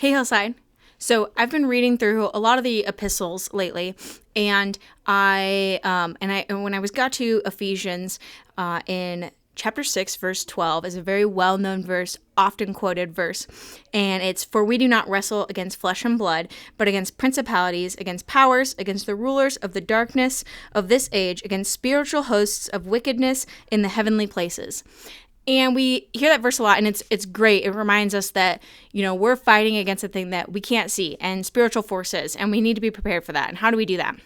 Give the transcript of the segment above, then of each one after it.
Hey, Hillside. So I've been reading through a lot of the epistles lately, and when I got to Ephesians, in chapter 6, verse 12, is a very well-known verse, often quoted verse, and it's, "For we do not wrestle against flesh and blood, but against principalities, against powers, against the rulers of the darkness of this age, against spiritual hosts of wickedness in the heavenly places." And we hear that verse a lot, and it's great. It reminds us that, we're fighting against a thing that we can't see, and spiritual forces, and we need to be prepared for that. And how do we do that?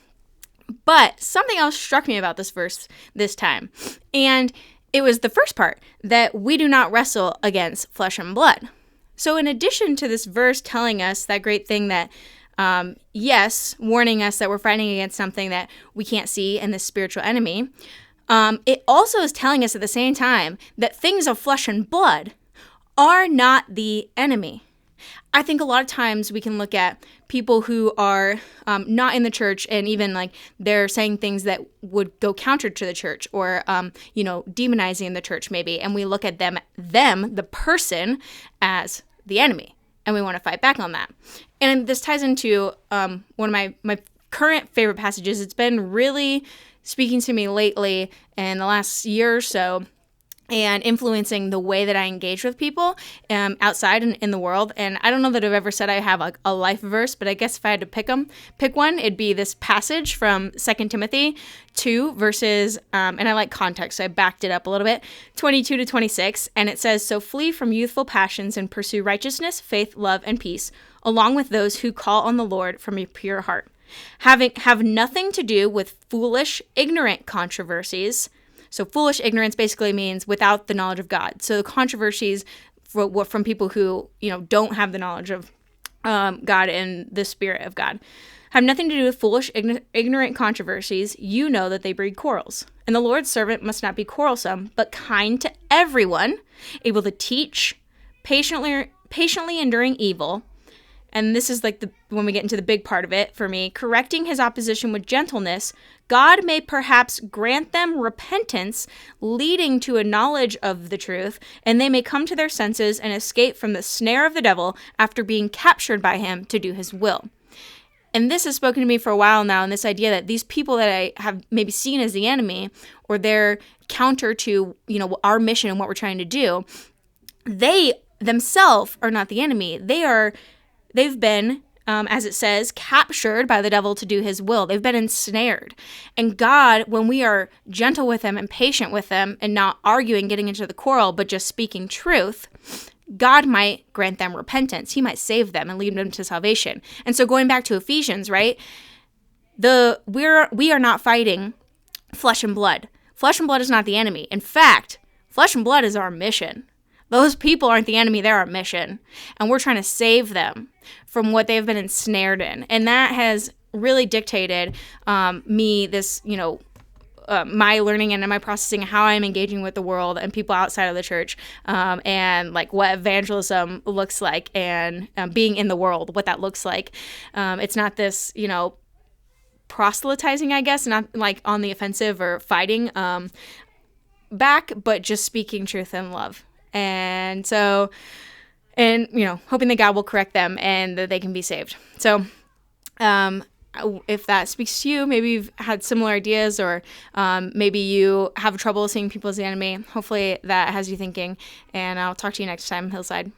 But something else struck me about this verse this time, and it was the first part, that we do not wrestle against flesh and blood. So in addition to this verse telling us that great thing that, yes, warning us that we're fighting against something that we can't see and this spiritual enemy, it also is telling us at the same time that things of flesh and blood are not the enemy. I think a lot of times we can look at people who are not in the church, and even like they're saying things that would go counter to the church, or demonizing the church maybe, and we look at them, the person, as the enemy, and we want to fight back on that. And this ties into one of my current favorite passages. It's been really speaking to me lately in the last year or so, and influencing the way that I engage with people outside and in the world. And I don't know that I've ever said I have a life verse, but I guess if I had to pick one, it'd be this passage from 2 Timothy 2 verses, and I like context, so I backed it up a little bit, 22 to 26, and it says, "So flee from youthful passions and pursue righteousness, faith, love, and peace, along with those who call on the Lord from a pure heart. Have nothing to do with foolish, ignorant controversies." So foolish ignorance basically means without the knowledge of God. So the controversies from people who, don't have the knowledge of God and the Spirit of God. "Have nothing to do with foolish, ignorant controversies. You know that they breed quarrels. And the Lord's servant must not be quarrelsome, but kind to everyone, able to teach, patiently enduring evil." And this is like when we get into the big part of it for me, "correcting his opposition with gentleness, God may perhaps grant them repentance, leading to a knowledge of the truth, and they may come to their senses and escape from the snare of the devil after being captured by him to do his will." And this has spoken to me for a while now, and this idea that these people that I have maybe seen as the enemy, or they're counter to, our mission and what we're trying to do, they themselves are not the enemy. They've been, as it says, captured by the devil to do his will. They've been ensnared. And God, when we are gentle with them and patient with them and not arguing, getting into the quarrel, but just speaking truth, God might grant them repentance. He might save them and lead them to salvation. And so going back to Ephesians, right? We are not fighting flesh and blood. Flesh and blood is not the enemy. In fact, flesh and blood is our mission. Those people aren't the enemy, they're our mission. And we're trying to save them from what they've been ensnared in. And that has really dictated me this, my learning and my processing, how I'm engaging with the world and people outside of the church, and like what evangelism looks like, and being in the world, what that looks like. It's not this, proselytizing, I guess, not like on the offensive or fighting back, but just speaking truth and love. And so, hoping that God will correct them and that they can be saved. So, if that speaks to you, maybe you've had similar ideas, or maybe you have trouble seeing people as the enemy. Hopefully that has you thinking, and I'll talk to you next time, Hillside.